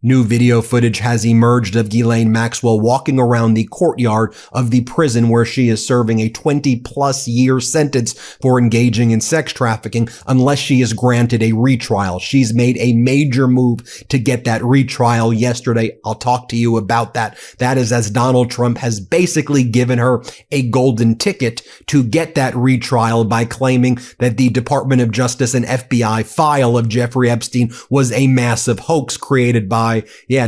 New video footage has emerged of Ghislaine Maxwell walking around the courtyard of the prison where she is serving a 20-plus year sentence for engaging in sex trafficking unless she is granted a retrial. She's made a major move to get that retrial yesterday. I'll talk to you about that. That is as Donald Trump has basically given her a golden ticket to get that retrial by claiming that the Department of Justice and FBI file of Jeffrey Epstein was a massive hoax created by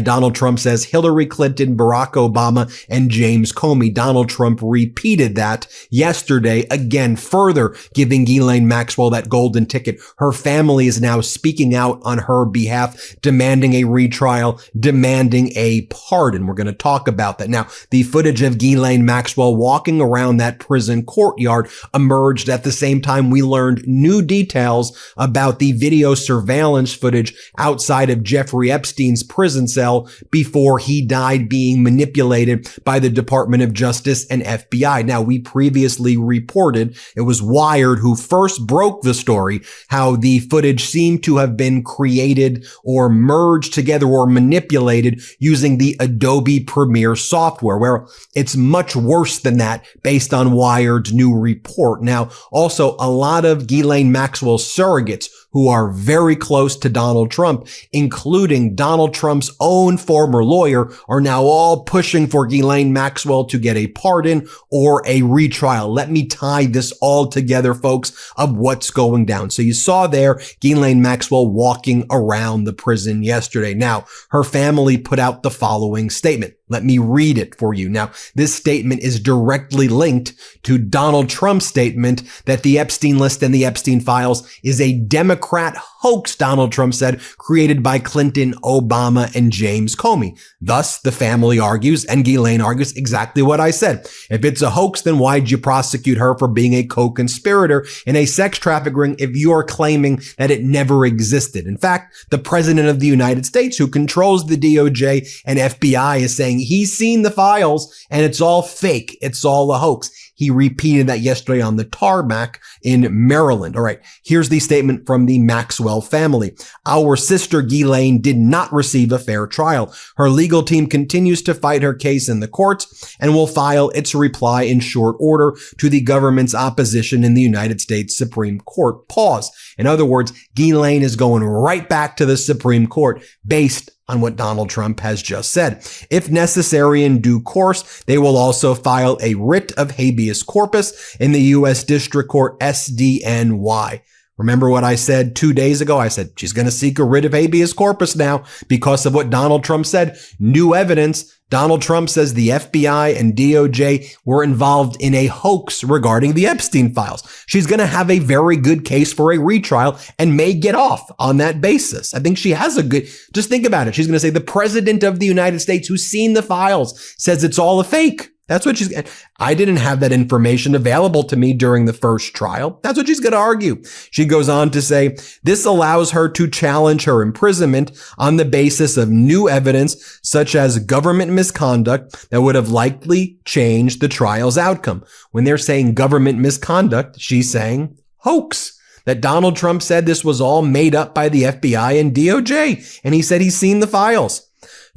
Donald Trump says Hillary Clinton, Barack Obama, and James Comey. Donald Trump repeated that yesterday, again, further giving Ghislaine Maxwell that golden ticket. Her family is now speaking out on her behalf, demanding a retrial, demanding a pardon. We're going to talk about that. Now, the footage of Ghislaine Maxwell walking around that prison courtyard emerged at the same time we learned new details about the video surveillance footage outside of Jeffrey Epstein's prison cell before he died, being manipulated by the Department of Justice and FBI. Now, we previously reported, it was Wired who first broke the story, how the footage seemed to have been created or merged together or manipulated using the Adobe Premiere software, where it's much worse than that based on Wired's new report. Now, also a lot of Ghislaine Maxwell's surrogates who are very close to Donald Trump, including Donald Trump's own former lawyer, are now all pushing for Ghislaine Maxwell to get a pardon or a retrial. Let me tie this all together, folks, of what's going down. So you saw there Ghislaine Maxwell walking around the prison yesterday. Now, her family put out the following statement. Let me read it for you. Now, this statement is directly linked to Donald Trump's statement that the Epstein list and the Epstein files is a Democrat hoax, Donald Trump said, created by Clinton, Obama, and James Comey. Thus, the family argues, and Ghislaine argues exactly what I said. If it's a hoax, then why'd you prosecute her for being a co-conspirator in a sex trafficking ring if you're claiming that it never existed? In fact, the president of the United States, who controls the DOJ and FBI, is saying he's seen the files and it's all fake. It's all a hoax. He repeated that yesterday on the tarmac in Maryland. All right, here's the statement from the Maxwell family. Our sister Ghislaine did not receive a fair trial. Her legal team continues to fight her case in the courts and will file its reply in short order to the government's opposition in the United States Supreme Court. Pause. In other words, Ghislaine is going right back to the Supreme Court based on what Donald Trump has just said. If necessary in due course, they will also file a writ of habeas corpus in the U.S. District Court SDNY. Remember what I said 2 days ago? I said she's going to seek a writ of habeas corpus now because of what Donald Trump said. New evidence. Donald Trump says the FBI and DOJ were involved in a hoax regarding the Epstein files. She's going to have a very good case for a retrial and may get off on that basis. I think she has a good, just think about it. She's going to say the president of the United States who's seen the files says it's all a fake. That's what she's, I didn't have that information available to me during the first trial. That's what she's going to argue. She goes on to say, this allows her to challenge her imprisonment on the basis of new evidence, such as government misconduct that would have likely changed the trial's outcome. When they're saying government misconduct, she's saying hoax. That Donald Trump said this was all made up by the FBI and DOJ. And he said he's seen the files.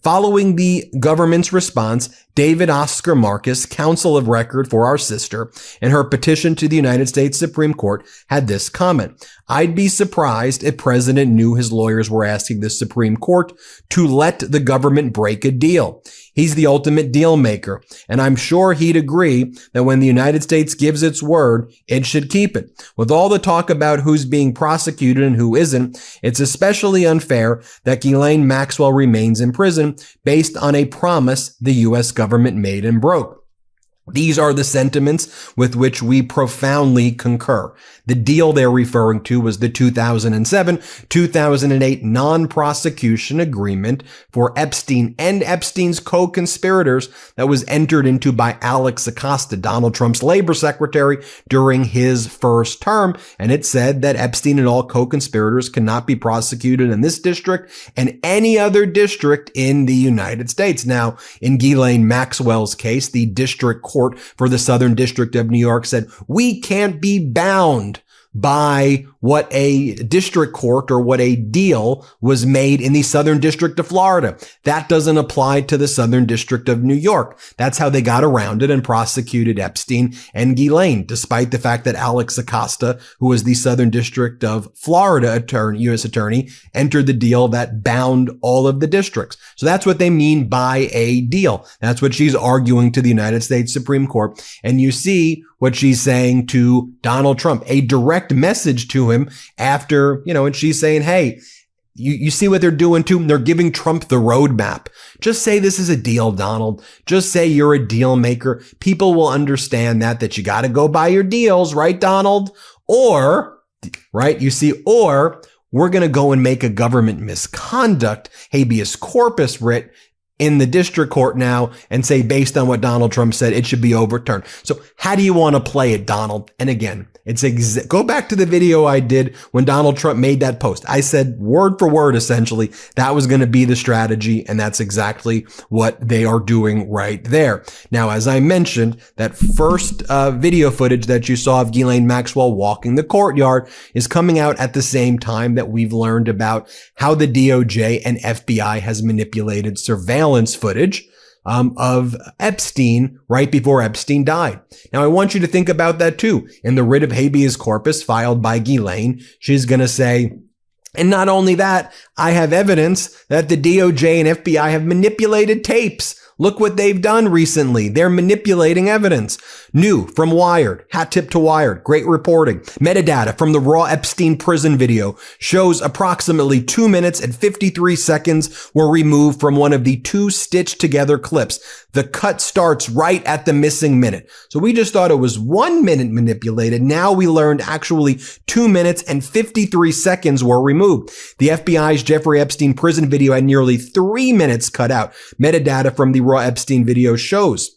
Following the government's response, David Oscar Marcus, counsel of record for our sister, in her petition to the United States Supreme Court, had this comment. I'd be surprised if President knew his lawyers were asking the Supreme Court to let the government break a deal. He's the ultimate deal maker, and I'm sure he'd agree that when the United States gives its word, it should keep it. With all the talk about who's being prosecuted and who isn't, it's especially unfair that Ghislaine Maxwell remains in prison based on a promise the U.S. government made and broke. These are the sentiments with which we profoundly concur. The deal they're referring to was the 2007-2008 non-prosecution agreement for Epstein and Epstein's co-conspirators that was entered into by Alex Acosta, Donald Trump's labor secretary, during his first term. And it said that Epstein and all co-conspirators cannot be prosecuted in this district and any other district in the United States. Now, in Ghislaine Maxwell's case, the district court for the Southern District of New York said, we can't be bound by what a district court or what a deal was made in the Southern District of Florida. That doesn't apply to the Southern District of New York. That's how they got around it and prosecuted Epstein and Ghislaine, despite the fact that Alex Acosta, who was the Southern District of Florida U.S. attorney, entered the deal that bound all of the districts. So that's what they mean by a deal. That's what she's arguing to the United States Supreme Court. And you see what she's saying to Donald Trump, a direct message to him after, and she's saying, hey, you see what they're doing to him? They're giving Trump the roadmap. Just say this is a deal, Donald. Just say you're a deal maker. People will understand that you got to go by your deals, right, Donald? Or, right, or we're going to go and make a government misconduct habeas corpus writ in the district court now and say, based on what Donald Trump said, it should be overturned. So how do you want to play it, Donald? And again, go back to the video I did when Donald Trump made that post. I said word for word, essentially, that was going to be the strategy. And that's exactly what they are doing right there. Now, as I mentioned, that first video footage that you saw of Ghislaine Maxwell walking the courtyard is coming out at the same time that we've learned about how the DOJ and FBI has manipulated surveillance footage of Epstein right before Epstein died. Now, I want you to think about that too. In the writ of habeas corpus filed by Ghislaine, she's going to say, and not only that, I have evidence that the DOJ and FBI have manipulated tapes. Look what they've done recently. They're manipulating evidence. New from Wired, hat tip to Wired, great reporting. Metadata from the raw Epstein prison video shows approximately 2 minutes and 53 seconds were removed from one of the 2 stitched together clips. The cut starts right at the missing minute. So we just thought it was 1 minute manipulated. Now we learned actually 2 minutes and 53 seconds were removed. The FBI's Jeffrey Epstein prison video had nearly 3 minutes cut out. Metadata from the raw Epstein video shows.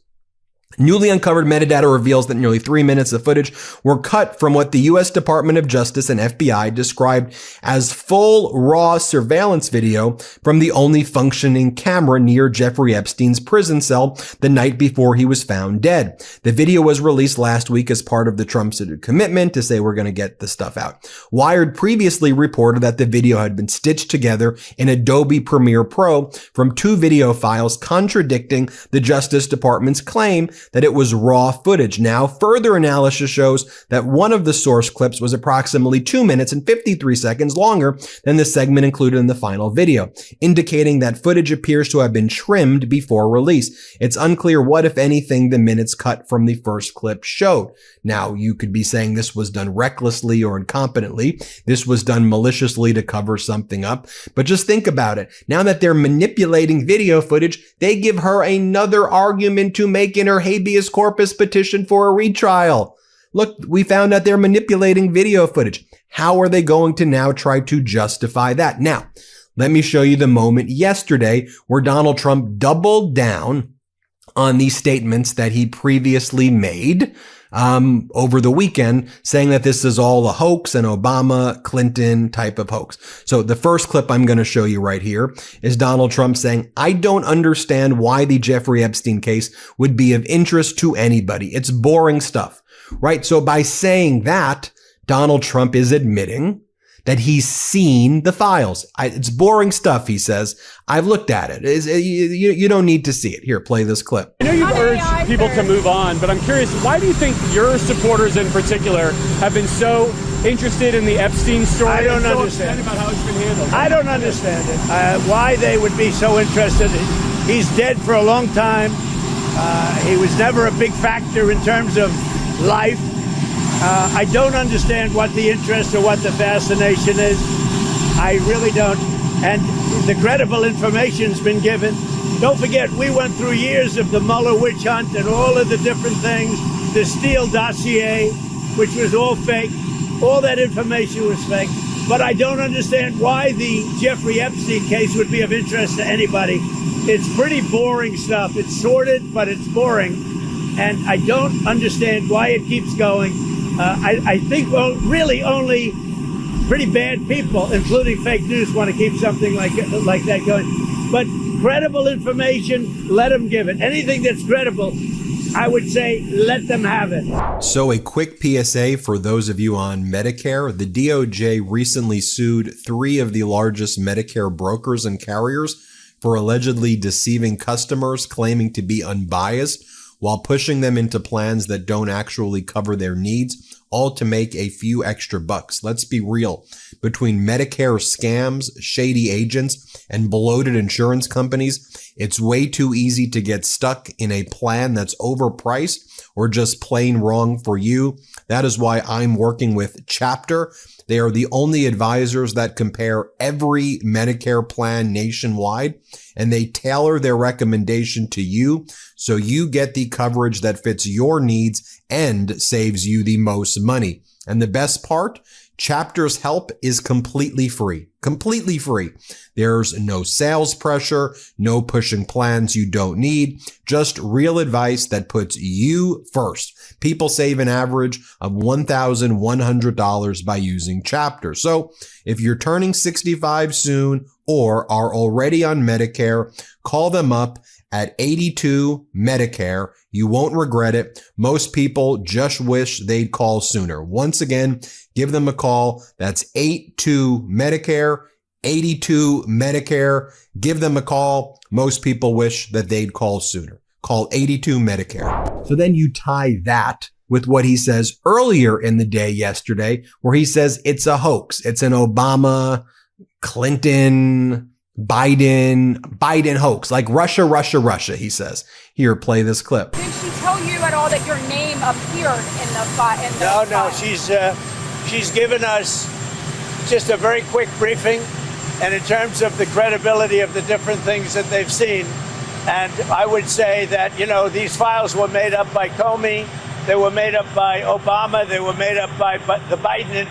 Newly uncovered metadata reveals that nearly 3 minutes of footage were cut from what the U.S. Department of Justice and FBI described as full raw surveillance video from the only functioning camera near Jeffrey Epstein's prison cell the night before he was found dead. The video was released last week as part of the Trump's commitment to say we're going to get the stuff out. Wired previously reported that the video had been stitched together in Adobe Premiere Pro from 2 video files, contradicting the Justice Department's claim that it was raw footage. Now, further analysis shows that one of the source clips was approximately 2 minutes and 53 seconds longer than the segment included in the final video, indicating that footage appears to have been trimmed before release. It's unclear what, if anything, the minutes cut from the first clip showed. Now, you could be saying this was done recklessly or incompetently. This was done maliciously to cover something up. But just think about it. Now that they're manipulating video footage, they give her another argument to make in her habeas corpus petition for a retrial. Look, we found out they're manipulating video footage. How are they going to now try to justify that? Now, let me show you the moment yesterday where Donald Trump doubled down on these statements that he previously made over the weekend, saying that this is all a hoax, an Obama, Clinton type of hoax. So the first clip I'm going to show you right here is Donald Trump saying, I don't understand why the Jeffrey Epstein case would be of interest to anybody. It's boring stuff, right? So by saying that, Donald Trump is admitting that he's seen the files. It's boring stuff, he says. I've looked at it. You don't need to see it. Here, play this clip. I know you've urged people to move on, but I'm curious, why do you think your supporters in particular have been so interested in the Epstein story? I don't understand about how it's been handled. I don't understand it. Why they would be so interested. He's dead for a long time. He was never a big factor in terms of life. I don't understand what the interest or what the fascination is. I really don't. And the credible information's been given. Don't forget, we went through years of the Mueller witch hunt and all of the different things, the Steele dossier, which was all fake. All that information was fake. But I don't understand why the Jeffrey Epstein case would be of interest to anybody. It's pretty boring stuff. It's sordid, but it's boring. And I don't understand why it keeps going. I think, well, really only pretty bad people, including fake news, want to keep something like that going. But credible information, let them give it. Anything that's credible, I would say let them have it. So a quick PSA for those of you on Medicare. The DOJ recently sued 3 of the largest Medicare brokers and carriers for allegedly deceiving customers, claiming to be unbiased while pushing them into plans that don't actually cover their needs, all to make a few extra bucks. Let's be real. Between Medicare scams, shady agents, and bloated insurance companies, it's way too easy to get stuck in a plan that's overpriced or just plain wrong for you. That is why I'm working with Chapter. They are the only advisors that compare every Medicare plan nationwide, and they tailor their recommendation to you so you get the coverage that fits your needs and saves you the most money. And the best part, Chapter's help is completely free. Completely free. There's no sales pressure, no pushing plans you don't need, just real advice that puts you first. People save an average of $1,100 by using Chapter. So if you're turning 65 soon or are already on Medicare, call them up at 82 Medicare. You won't regret it. Most people just wish they'd call sooner. Once again, give them a call. That's 82 Medicare, 82 Medicare. Give them a call. Most people wish that they'd call sooner. Call 82 Medicare. So then you tie that with what he says earlier in the day yesterday, where he says it's a hoax. It's an Obama, Clinton, Biden hoax, like Russia, he says. Here, play this clip. Did she tell you at all that your name appeared in the file? No, she's given us just a very quick briefing, and in terms of the credibility of the different things that they've seen. And I would say that, you know, these files were made up by Comey, they were made up by Obama, they were made up by the Biden,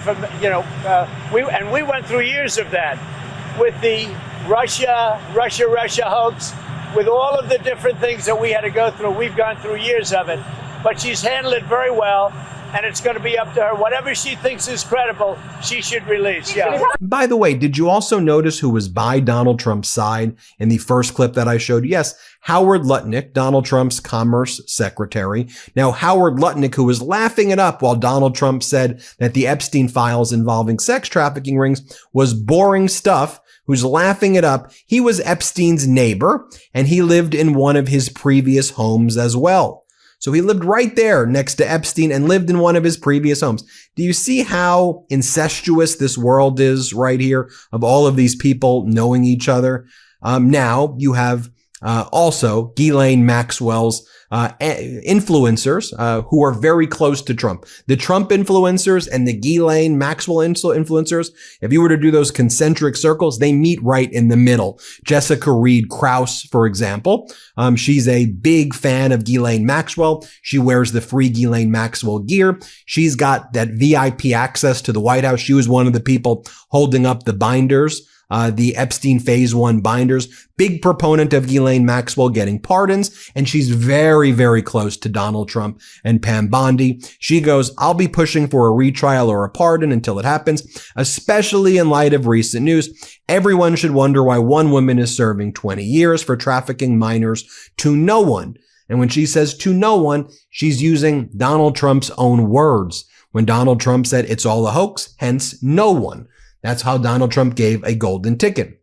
we went through years of that with the Russia hoax, with all of the different things that we had to go through. We've gone through years of it, but she's handled it very well, and it's going to be up to her. Whatever she thinks is credible, she should release. Yeah. By the way, did you also notice who was by Donald Trump's side in the first clip that I showed? Yes, Howard Lutnick, Donald Trump's Commerce Secretary. Now, Howard Lutnick, who was laughing it up while Donald Trump said that the Epstein files involving sex trafficking rings was boring stuff, who's laughing it up. He was Epstein's neighbor, and he lived in one of his previous homes as well. So he lived right there next to Epstein and lived in one of his previous homes. Do you see how incestuous this world is right here, of all of these people knowing each other? Now you have also Ghislaine Maxwell's influencers who are very close to Trump. The Trump influencers and the Ghislaine Maxwell influencers, if you were to do those concentric circles, they meet right in the middle. Jessica Reed Krause, for example, she's a big fan of Ghislaine Maxwell. She wears the free Ghislaine Maxwell gear. She's got that VIP access to the White House. She was one of the people holding up the binders, the Epstein Phase 1 binders, big proponent of Ghislaine Maxwell getting pardons, and she's very, very close to Donald Trump and Pam Bondi. She goes, I'll be pushing for a retrial or a pardon until it happens, especially in light of recent news. Everyone should wonder why one woman is serving 20 years for trafficking minors to no one. And when she says to no one, she's using Donald Trump's own words. When Donald Trump said it's all a hoax, hence no one. That's how Donald Trump gave a golden ticket.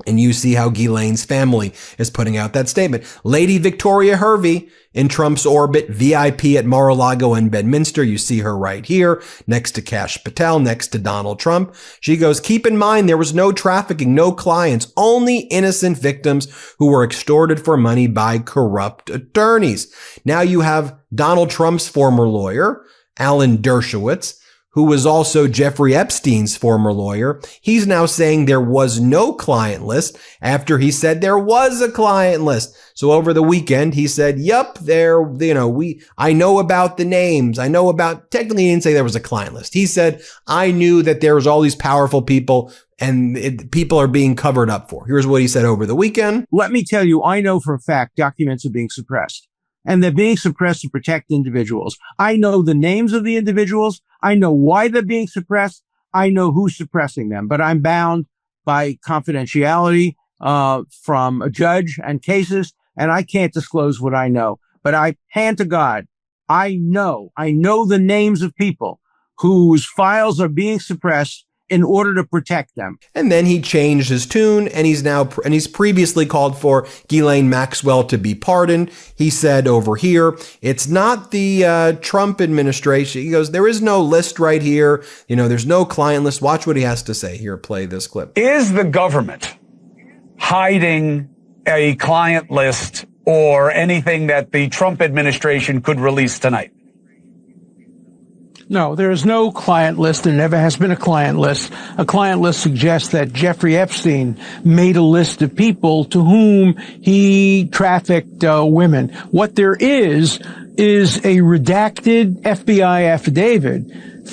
And you see how Ghislaine's family is putting out that statement. Lady Victoria Hervey in Trump's orbit, VIP at Mar-a-Lago and Bedminster. You see her right here next to Kash Patel, next to Donald Trump. She goes, keep in mind, there was no trafficking, no clients, only innocent victims who were extorted for money by corrupt attorneys. Now you have Donald Trump's former lawyer, Alan Dershowitz, who was also Jeffrey Epstein's former lawyer. He's now saying there was no client list after he said there was a client list. So over the weekend, he said, yep, I know about the names. Technically he didn't say there was a client list. He said, I knew that there was all these powerful people and people are being covered up for. Here's what he said over the weekend. Let me tell you, I know for a fact documents are being suppressed. And they're being suppressed to protect individuals. I know the names of the individuals. I know why they're being suppressed. I know who's suppressing them, but I'm bound by confidentiality from a judge and cases, and I can't disclose what I know. But I hand to God, I know the names of people whose files are being suppressed in order to protect them. And then he changed his tune, and he's previously called for Ghislaine Maxwell to be pardoned. He said over here, it's not the Trump administration. He goes, there is no list right here. There's no client list. Watch what he has to say. Here, play this clip. Is the government hiding a client list or anything that the Trump administration could release tonight? No, there is no client list. There never has been a client list. A client list suggests that Jeffrey Epstein made a list of people to whom he trafficked women. What there is a redacted FBI affidavit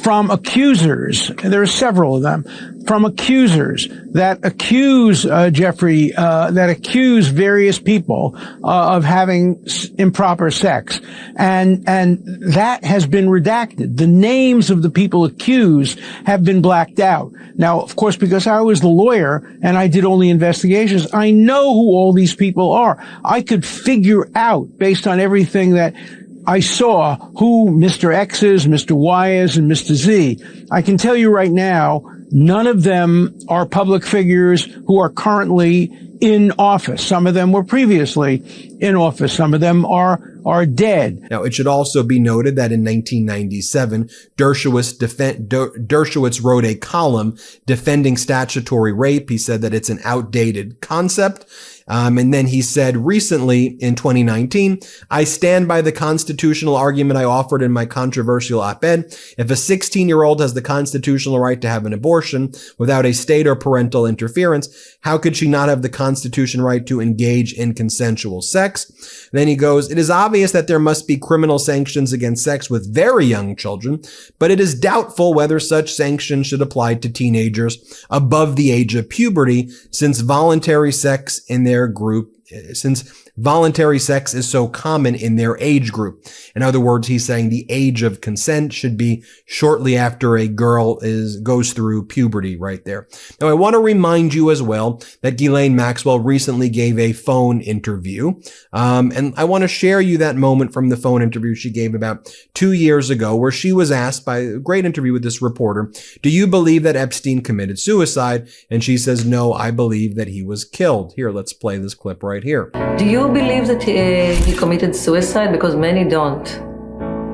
from accusers. There are several of them. From accusers that accuse Jeffrey, that accuse various people of having improper sex, and that has been redacted. The names of the people accused have been blacked out. Now, of course, because I was the lawyer and I did only investigations, I know who all these people are. I could figure out, based on everything that I saw, who Mr. X is, Mr. Y is, and Mr. Z. I can tell you right now, none of them are public figures who are currently in office. Some of them were previously in office. Some of them are dead. Now, it should also be noted that in 1997, Dershowitz wrote a column defending statutory rape. He said that it's an outdated concept. And then he said recently in 2019, I stand by the constitutional argument I offered in my controversial op-ed. If a 16-year-old has the constitutional right to have an abortion without a state or parental interference, how could she not have the constitutional right to engage in consensual sex? Then he goes, it is obvious that there must be criminal sanctions against sex with very young children, but it is doubtful whether such sanctions should apply to teenagers above the age of puberty, since voluntary sex is so common in their age group. In other words, he's saying the age of consent should be shortly after a girl goes through puberty right there. Now, I want to remind you as well that Ghislaine Maxwell recently gave a phone interview. And I want to share you that moment from the phone interview she gave about 2 years ago, where she was asked by a great interview with this reporter, do you believe that Epstein committed suicide? And she says, no, I believe that he was killed. Here, let's play this clip right here. Do you believe that he committed suicide? Because many don't.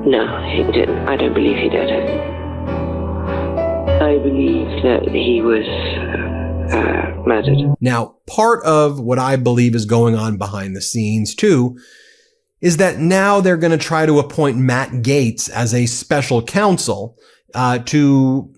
No, he didn't. I don't believe he did. I believe that he was murdered. Now, part of what I believe is going on behind the scenes, too, is that now they're going to try to appoint Matt Gaetz as a special counsel to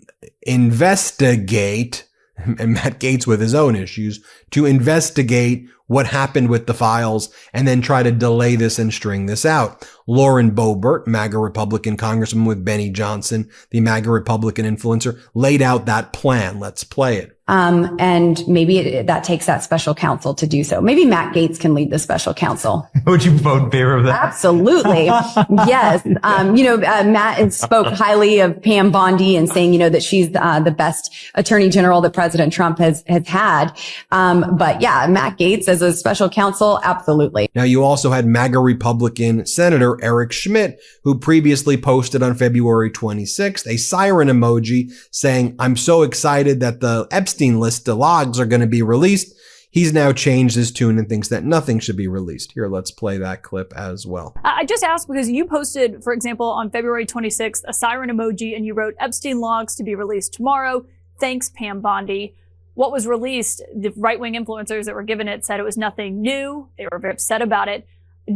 investigate, and Matt Gaetz with his own issues, to investigate what happened with the files and then try to delay this and string this out. Lauren Boebert, MAGA Republican congressman with Benny Johnson, the MAGA Republican influencer, laid out that plan. Let's play it. And maybe that takes that special counsel to do so. Maybe Matt Gaetz can lead the special counsel. Would you vote in favor of that? Absolutely. Yes. Matt spoke highly of Pam Bondi and saying, that she's the best attorney general that President Trump has had. But yeah, Matt Gaetz as a special counsel, absolutely. Now, you also had MAGA Republican Senator Eric Schmidt, who previously posted on February 26th a siren emoji saying, I'm so excited that the Epstein list, the logs are going to be released. He's now changed his tune and thinks that nothing should be released. Here, let's play that clip as well. I just asked because you posted, for example, on February 26th, a siren emoji, and you wrote Epstein logs to be released tomorrow. Thanks, Pam Bondi. What was released, the right-wing influencers that were given it said it was nothing new. They were very upset about it.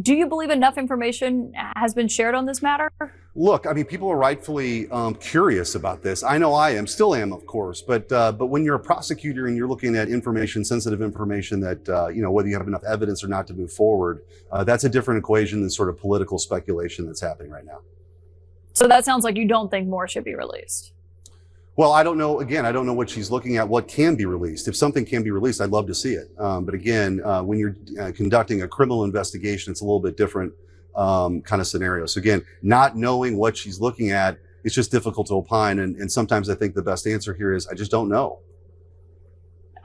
Do you believe enough information has been shared on this matter? Look, I mean, people are rightfully curious about this. I know I am, still am, of course. But when you're a prosecutor and you're looking at information, sensitive information that, whether you have enough evidence or not to move forward, that's a different equation than sort of political speculation that's happening right now. So that sounds like you don't think more should be released. Well, I don't know. Again, I don't know what she's looking at, what can be released. If something can be released, I'd love to see it. But again, when you're conducting a criminal investigation, it's a little bit different kind of scenario. So again, not knowing what she's looking at, it's just difficult to opine. And sometimes I think the best answer here is I just don't know.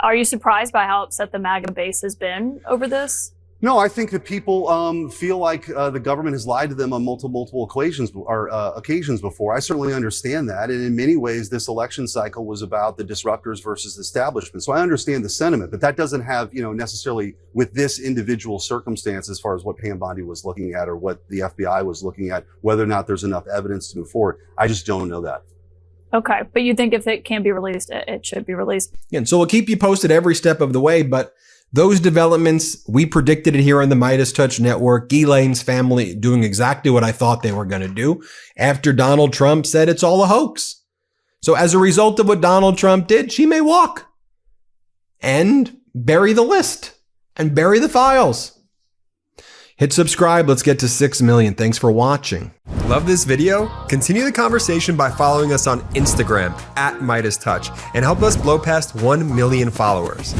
Are you surprised by how upset the MAGA base has been over this? No, I think that people feel like the government has lied to them on multiple occasions before. I certainly understand that. And in many ways, this election cycle was about the disruptors versus the establishment. So I understand the sentiment, but that doesn't have, necessarily with this individual circumstance as far as what Pam Bondi was looking at or what the FBI was looking at, whether or not there's enough evidence to move forward. I just don't know that. Okay, but you think if it can be released, it should be released? And so we'll keep you posted every step of the way, but those developments, we predicted it here on the MeidasTouch Network. Ghislaine's family doing exactly what I thought they were going to do after Donald Trump said it's all a hoax. So as a result of what Donald Trump did, she may walk and bury the list and bury the files. Hit subscribe. Let's get to 6 million. Thanks for watching. Love this video? Continue the conversation by following us on Instagram @MeidasTouch and help us blow past 1 million followers.